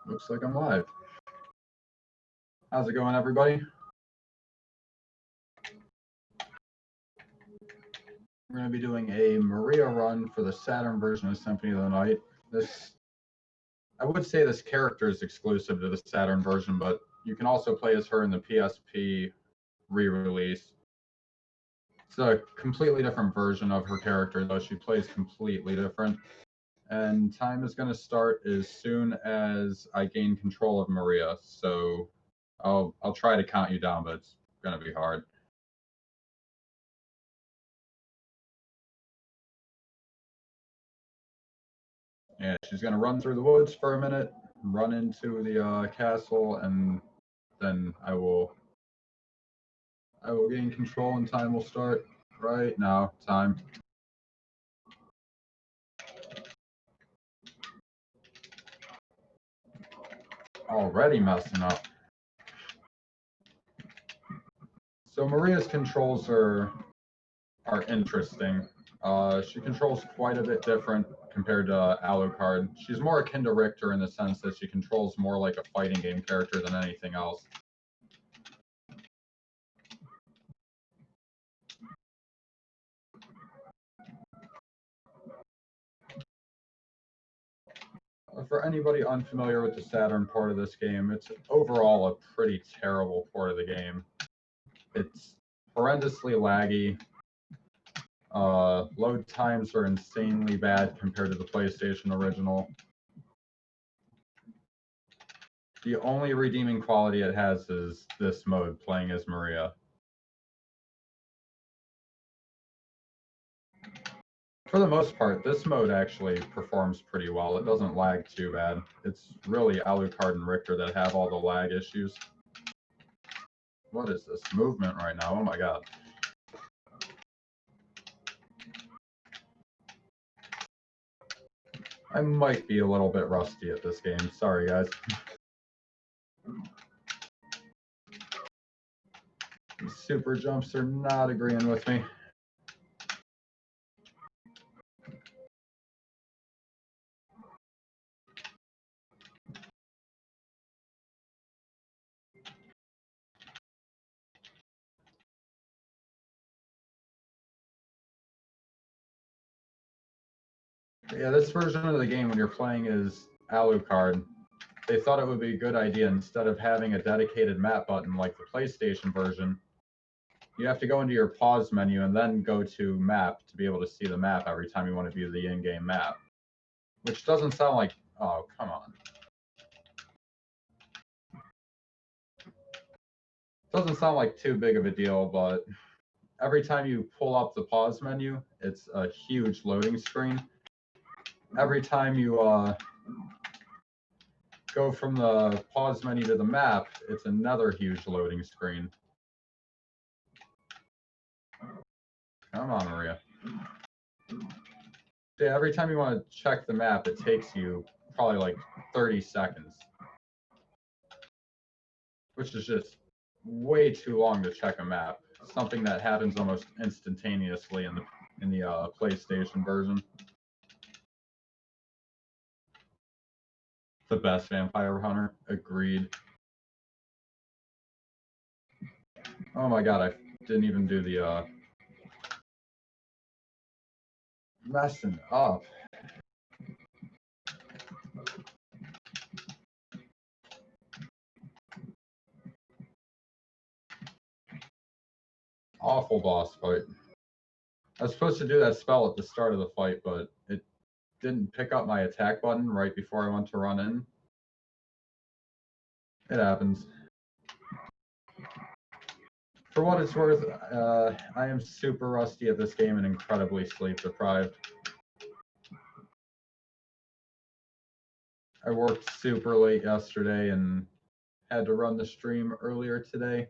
Looks like I'm live. How's it going, everybody? We're going to be doing a Maria run for the Saturn version of Symphony of the Night. I would say this character is exclusive to the Saturn version, but you can also play as her in the PSP re-release. It's a completely different version of her character, though. She plays completely different. And time is going to start as soon as I gain control of Maria. So I'll try to count you down, but it's going to be hard. Yeah, she's going to run through the woods for a minute, run into the castle, and then I will gain control and time will start right now. Time. Already messing up. So Maria's controls are interesting. She controls quite a bit different compared to Alucard. She's more akin to Richter in the sense that she controls more like a fighting game character than anything else. For anybody unfamiliar with the Saturn part of this game, it's overall a pretty terrible port of the game. It's horrendously laggy. Load times are insanely bad compared to the PlayStation original. The only redeeming quality it has is this mode, playing as Maria. For the most part, this mode actually performs pretty well. It doesn't lag too bad. It's really Alucard and Richter that have all the lag issues. What is this movement right now? Oh my god. I might be a little bit rusty at this game. Sorry, guys. These super jumps are not agreeing with me. Yeah, this version of the game, when you're playing as Alucard, they thought it would be a good idea, instead of having a dedicated map button like the PlayStation version, you have to go into your pause menu and then go to map to be able to see the map every time you want to view the in-game map. Which doesn't sound like, oh, come on. Doesn't sound like too big of a deal, but every time you pull up the pause menu, it's a huge loading screen. Every time you go from the pause menu to the map, it's another huge loading screen. Come on, Maria. Yeah, every time you want to check the map, it takes you probably like 30 seconds. Which is just way too long to check a map. Something that happens almost instantaneously in the PlayStation version. The best Vampire Hunter, agreed. Oh my god, I didn't even do the messing up. Awful boss fight. I was supposed to do that spell at the start of the fight, but it didn't pick up my attack button right before I went to run in. It happens. For what it's worth, I am super rusty at this game and incredibly sleep deprived. I worked super late yesterday and had to run the stream earlier today,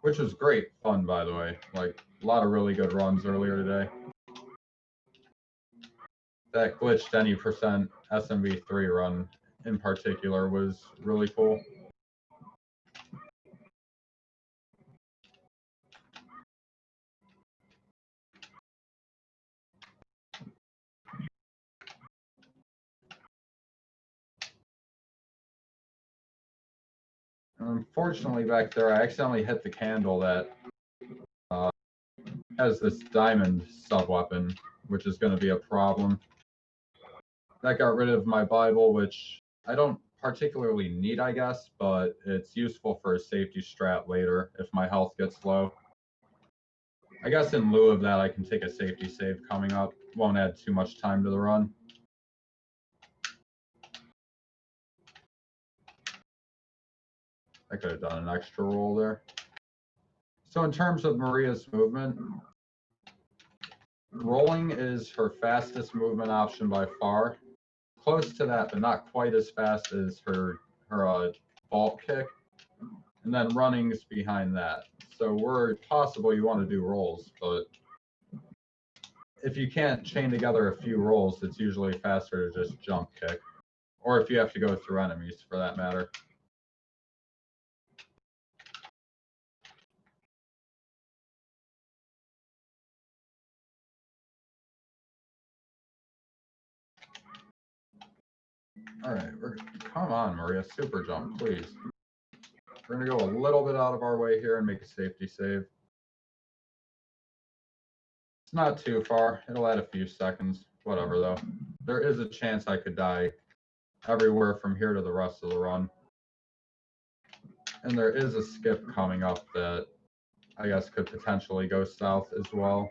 which was great fun, by the way. Like, a lot of really good runs earlier today. That glitched any percent SMB3 run in particular was really cool. Unfortunately, back there, I accidentally hit the candle that has this diamond sub-weapon, which is going to be a problem. That got rid of my Bible, which I don't particularly need, I guess, but it's useful for a safety strat later if my health gets low. I guess in lieu of that, I can take a safety save coming up. Won't add too much time to the run. I could have done an extra roll there. So in terms of Maria's movement, rolling is her fastest movement option by far. Close to that, but not quite as fast as her vault kick. And then running is behind that. So where possible, you want to do rolls, but if you can't chain together a few rolls, it's usually faster to just jump kick. Or if you have to go through enemies, for that matter. All right, come on, Maria, super jump, please. We're gonna go a little bit out of our way here and make a safety save. It's not too far. It'll add a few seconds. Whatever, though. There is a chance I could die everywhere from here to the rest of the run. And there is a skip coming up that I guess could potentially go south as well.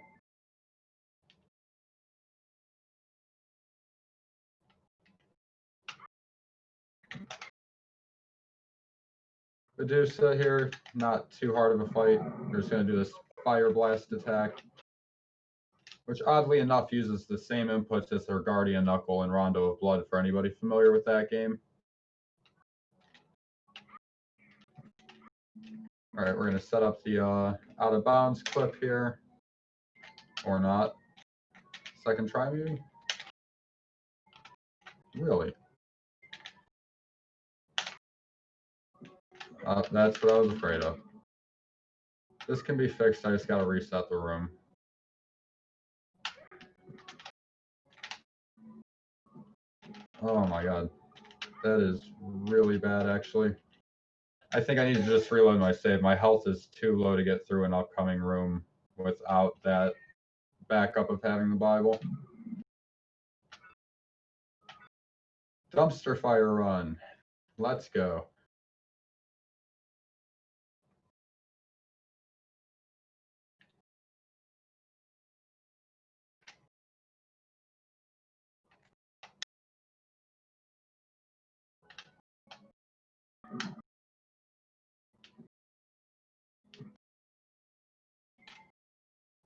Medusa here, not too hard of a fight. We're just going to do this fire blast attack, which oddly enough uses the same inputs as her Guardian Knuckle and Rondo of Blood for anybody familiar with that game. All right, we're going to set up the out of bounds clip here, or not. Second try, maybe? Really? That's what I was afraid of. This can be fixed. I just got to reset the room. Oh my god. That is really bad, actually. I think I need to just reload my save. My health is too low to get through an upcoming room without that backup of having the Bible. Dumpster fire run. Let's go.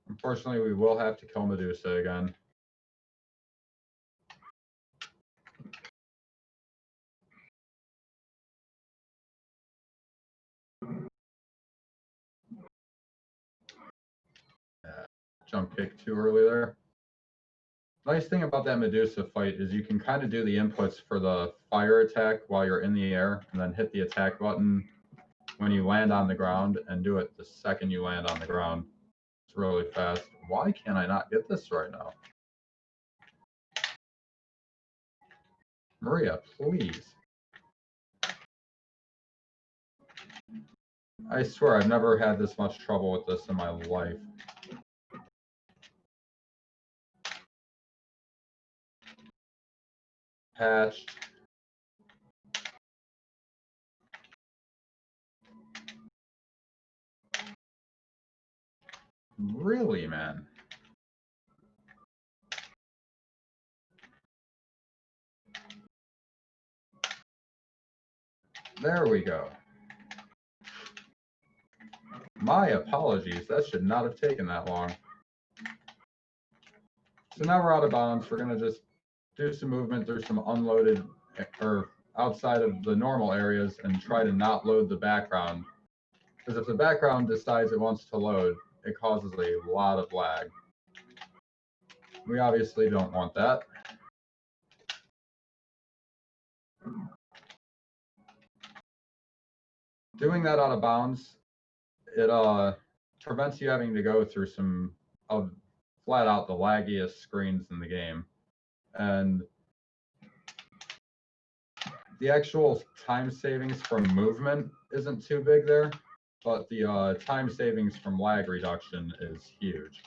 Unfortunately, we will have to kill Medusa again. Jump kick too early there. Nice thing about that Medusa fight is you can kind of do the inputs for the fire attack while you're in the air, and then hit the attack button when you land on the ground, and do it the second you land on the ground. It's really fast. Why can't I not get this right now? Maria, please. I swear I've never had this much trouble with this in my life. Patched. Really, man? There we go. My apologies. That should not have taken that long. So now we're out of bounds. We're going to just do some movement through some unloaded or outside of the normal areas and try to not load the background. Because if the background decides it wants to load, it causes a lot of lag. We obviously don't want that. Doing that out of bounds, it prevents you having to go through some of flat out the laggiest screens in the game. And The actual time savings from movement isn't too big there, but the time savings from lag reduction is huge.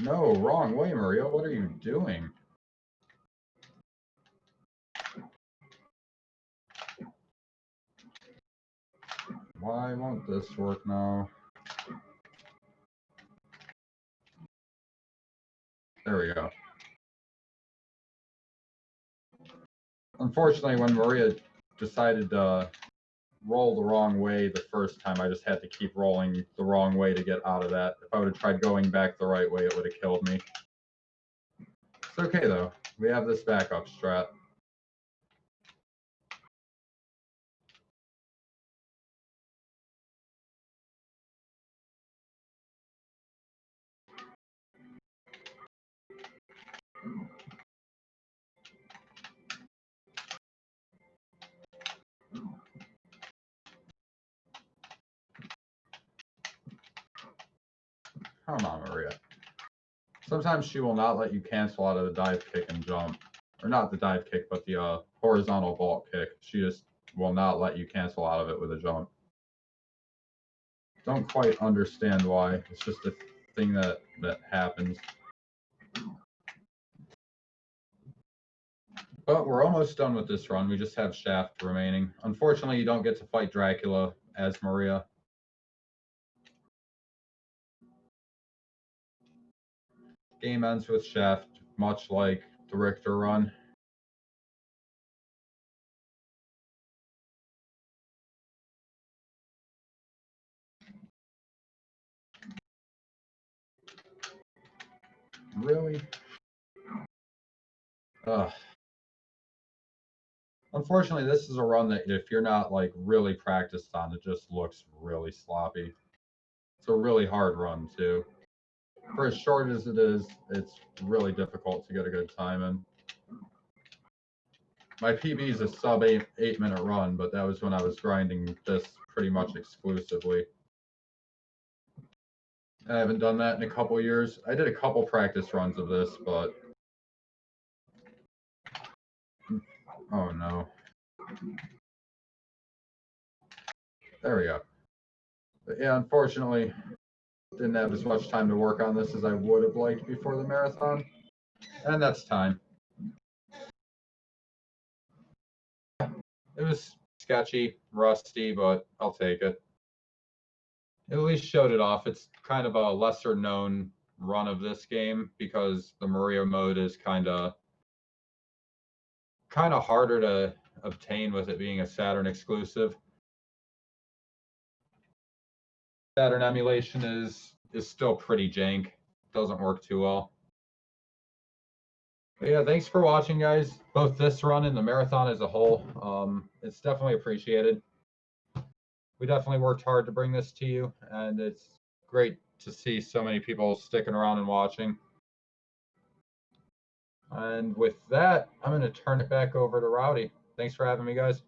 No, wrong way, Maria. What are you doing? Why won't this work now? There we go. Unfortunately, when Maria decided to roll the wrong way the first time, I just had to keep rolling the wrong way to get out of that. If I would have tried going back the right way, it would have killed me. It's okay, though. We have this backup strat. Come on, Maria. Sometimes she will not let you cancel out of the dive kick and jump. Or not the dive kick, but the horizontal vault kick. She just will not let you cancel out of it with a jump. Don't quite understand why. It's just a thing that happens. But we're almost done with this run. We just have Shaft remaining. Unfortunately, you don't get to fight Dracula as Maria. Game ends with Shaft, much like the Richter run. Really? Ugh. Unfortunately, this is a run that if you're not like really practiced on, it just looks really sloppy. It's a really hard run too. For as short as it is, it's really difficult to get a good time in. My PB is a sub 8-minute run, but that was when I was grinding this pretty much exclusively. I haven't done that in a couple years. I did a couple practice runs of this, but oh no. There we go. But yeah, unfortunately, didn't have as much time to work on this as I would have liked before the marathon. And that's time. It was sketchy, rusty, but I'll take it. At least showed it off. It's kind of a lesser known run of this game because the Maria mode is kind of harder to obtain with it being a Saturn exclusive. Saturn emulation is still pretty jank. Doesn't work too well. But yeah, thanks for watching, guys. Both this run and the marathon as a whole. It's definitely appreciated. We definitely worked hard to bring this to you, and it's great to see so many people sticking around and watching. And with that, I'm going to turn it back over to Rowdy. Thanks for having me, guys.